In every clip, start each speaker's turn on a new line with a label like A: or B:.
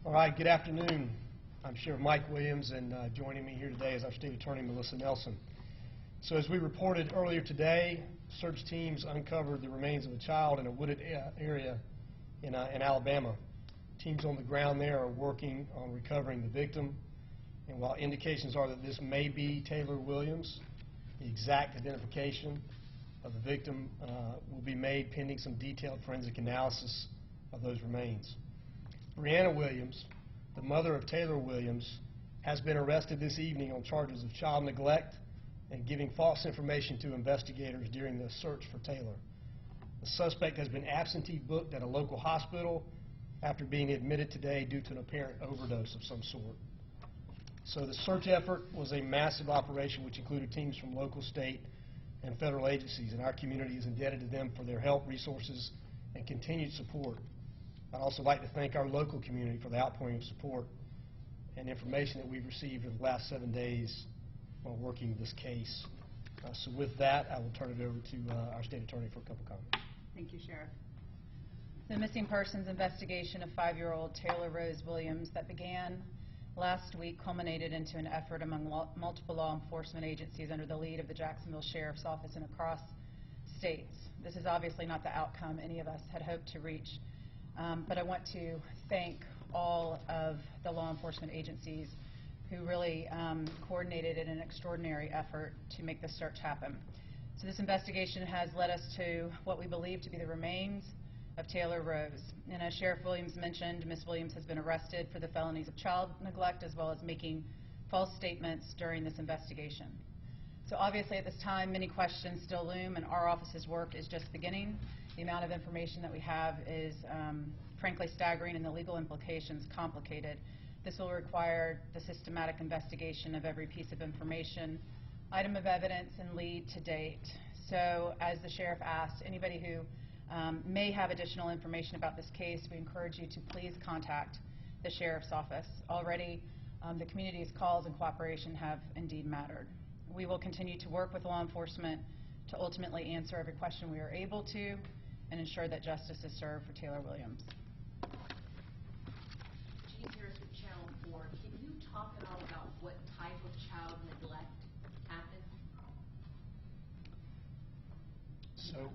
A: All right, good afternoon. I'm Sheriff Mike Williams, and joining me here today is our State Attorney, Melissa Nelson. So as we reported earlier today, search teams uncovered the remains of a child in a wooded area in Alabama. Teams on the ground there are working on recovering the victim, and while indications are that this may be Taylor Williams, the exact identification of the victim will be made pending some detailed forensic analysis of those remains. Brianna Williams, the mother of Taylor Williams, has been arrested this evening on charges of child neglect and giving false information to investigators during the search for Taylor. The suspect has been absentee booked at a local hospital after being admitted today due to an apparent overdose of some sort. So the search effort was a massive operation which included teams from local, state, and federal agencies, and our community is indebted to them for their help, resources, and continued support. I'd also like to thank our local community for the outpouring of support and information that we've received in the last 7 days while working this case. So with that, I will turn it over to our State Attorney for a couple comments.
B: Thank you, Sheriff. The missing persons investigation of 5-year-old Taylor Rose Williams that began last week culminated into an effort among multiple law enforcement agencies under the lead of the Jacksonville Sheriff's Office and across states. This is obviously not the outcome any of us had hoped to reach. But I want to thank all of the law enforcement agencies who really coordinated in an extraordinary effort to make this search happen. So this investigation has led us to what we believe to be the remains of Taylor Rose. And as Sheriff Williams mentioned, Ms. Williams has been arrested for the felonies of child neglect as well as making false statements during this investigation. So obviously at this time many questions still loom, and our office's work is just beginning. The amount of information that we have is frankly staggering, and the legal implications complicated. This will require the systematic investigation of every piece of information, item of evidence, and lead to date. So as the Sheriff asked, anybody who may have additional information about this case, we encourage you to please contact the Sheriff's Office. Already the community's calls and cooperation have indeed mattered. We will continue to work with law enforcement to ultimately answer every question we are able to and ensure that justice is served for Taylor Williams.
C: Chief Harris with Channel 4, can you talk at all about what type of child neglect happened?
A: So,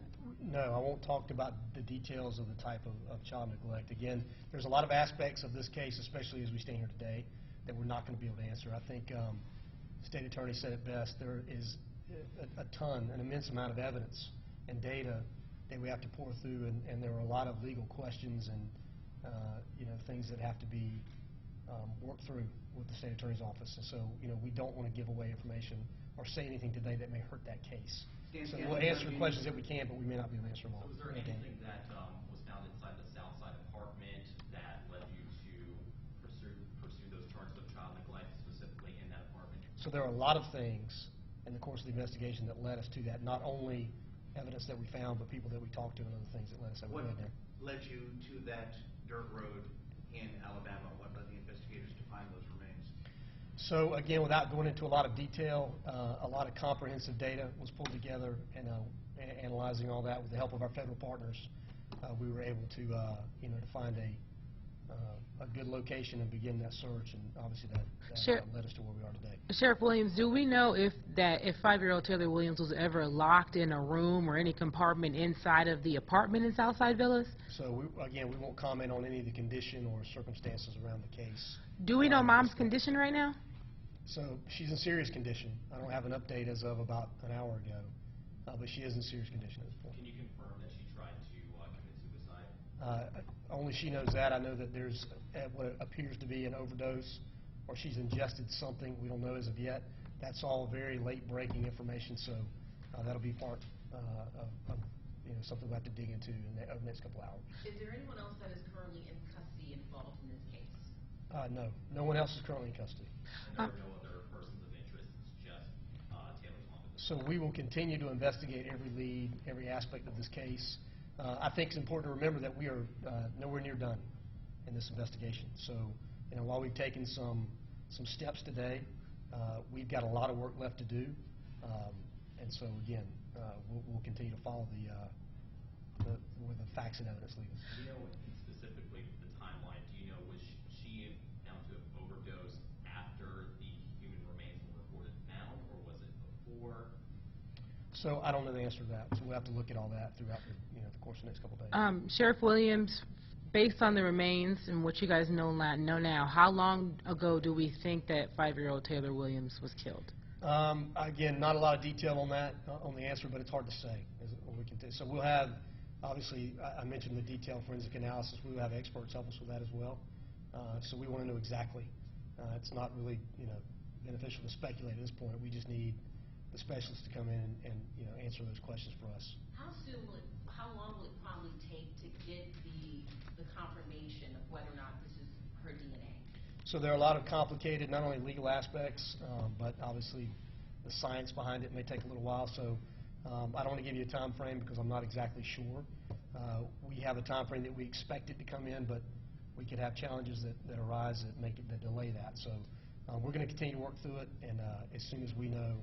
A: no, I won't talk about the details of the type of child neglect. Again, there's a lot of aspects of this case, especially as we stand here today, that we're not going to be able to answer. I think State Attorney said it best. There is an immense amount of evidence and data that we have to pour through, and there are a lot of legal questions and things that have to be worked through with the State Attorney's Office. And so, we don't want to give away information or say anything today that may hurt that case. So we'll answer the questions that we can, but we may not be able to answer them all.
D: So was there anything that was found inside the Southside apartment that led you to pursue those charges of child neglect, specifically in that apartment?
A: So there are a lot of things in the course of the investigation that led us to that, not only evidence that we found, but people that we talked to and other things that led us there.
E: What led you to that dirt road in Alabama? What led the investigators to find those remains?
A: So again, without going into a lot of detail, a lot of comprehensive data was pulled together, and analyzing all that with the help of our federal partners, we were able to to find a good location and begin that search, and obviously that led us to where we are today.
F: Sheriff Williams, do we know if 5-year-old Taylor Williams was ever locked in a room or any compartment inside of the apartment in Southside Villas?
A: So again, we won't comment on any of the condition or circumstances around the case.
F: Do we know Mom's condition right now?
A: So she's in serious condition. I don't have an update as of about an hour ago, but she is in serious condition at this point.
D: Can you confirm that she tried to commit suicide?
A: Only she knows that. I know that there's what appears to be an overdose, or she's ingested something. We don't know as of yet. That's all very late-breaking information, so that'll be part of something we'll have to dig into in the next couple hours.
C: Is there anyone else that is currently in custody involved in this case?
A: No. No one else is currently in custody.
D: And there are no other persons of interest, it's just Taylor's mom?
A: So we will continue to investigate every lead, every aspect of this case. I think it's important to remember that we are nowhere near done in this investigation. So, while we've taken some steps today, we've got a lot of work left to do. And so, again, we'll continue to follow where the facts and evidence lead us.
D: Do you know specifically the timeline? Do you know, was she
A: So I don't know the answer to that, so we'll have to look at all that throughout the course of the next couple of days.
F: Sheriff Williams, based on the remains and what you guys know now, how long ago do we think that 5-year-old Taylor Williams was killed?
A: Again, not a lot of detail on that, on the answer, but it's hard to say. So we'll have, obviously, I mentioned the detailed forensic analysis. We will have experts help us with that as well. So we want to know exactly. It's not really, beneficial to speculate at this point. We just need the specialists to come in and answer those questions for us.
C: How long will it probably take to get the confirmation of whether or not this is her DNA?
A: So there are a lot of complicated, not only legal aspects, but obviously the science behind it may take a little while. So I don't want to give you a time frame because I'm not exactly sure. We have a time frame that we expect it to come in, but we could have challenges that arise that delay that. So we're going to continue to work through it, and as soon as we know,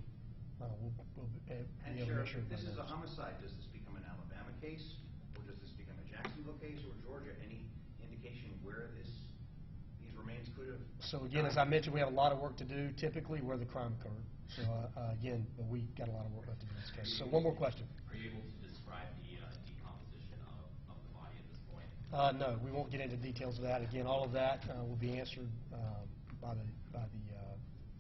A: we'll be able to make sure.
E: If this is a homicide, does this become an Alabama case, or does this become a Jacksonville case, or Georgia? Any indication where these remains could have?
A: So again, as I mentioned, we have a lot of work to do, typically where the crime occurred. So again, but we got a lot of work left to do in this case. So one more question.
D: Are you able to describe the decomposition of the body at this point?
A: No, we won't get into details of that. Again, all of that will be answered by the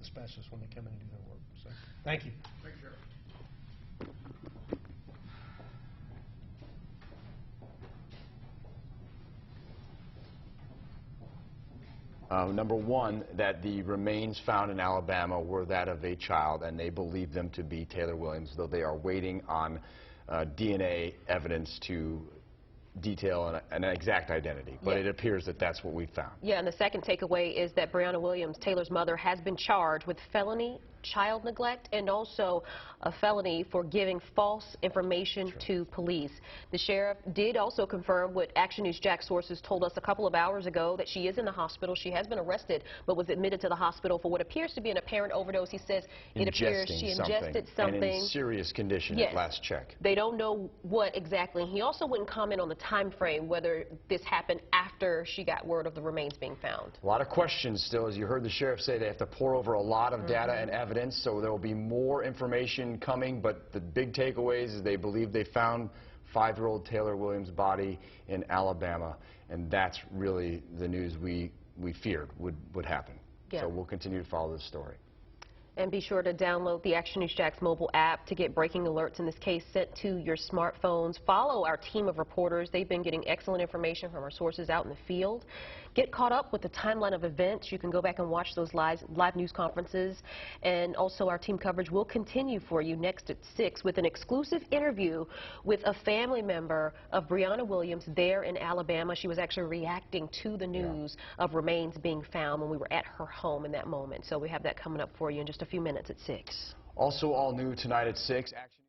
A: specialists when they come in and do their work. So, thank you.
E: Thanks, Sheriff.
G: Number one, that the remains found in Alabama were that of a child, and they believe them to be Taylor Williams, though they are waiting on DNA evidence to detail an exact identity. But it appears that that's what we found.
H: Yeah, and the second takeaway is that Breonna Williams, Taylor's mother, has been charged with felony child neglect and also a felony for giving false information to police. The sheriff did also confirm what Action News Jack sources told us a couple of hours ago, that she is in the hospital. She has been arrested, but was admitted to the hospital for what appears to be an apparent overdose. He says it appears she ingested something.
G: And in serious condition at last check.
H: They don't know what exactly. He also wouldn't comment on the time frame, whether this happened after she got word of the remains being found.
G: A lot of questions still. As you heard the sheriff say, they have to pour over a lot of data and evidence, so there will be more information coming, but the big takeaways is they believe they found 5-year-old Taylor Williams' body in Alabama, and that's really the news we feared would happen.
H: Yeah.
G: So we'll continue to follow this story.
H: And be sure to download the Action News Jack's mobile app to get breaking alerts in this case sent to your smartphones. Follow our team of reporters. They've been getting excellent information from our sources out in the field. Get caught up with the timeline of events. You can go back and watch those live news conferences. And also our team coverage will continue for you next at 6 with an exclusive interview with a family member of Breonna Williams there in Alabama. She was actually reacting to the news of remains being found when we were at her home in that moment. So we have that coming up for you in just a few minutes at 6.
G: Also all new tonight at 6. Action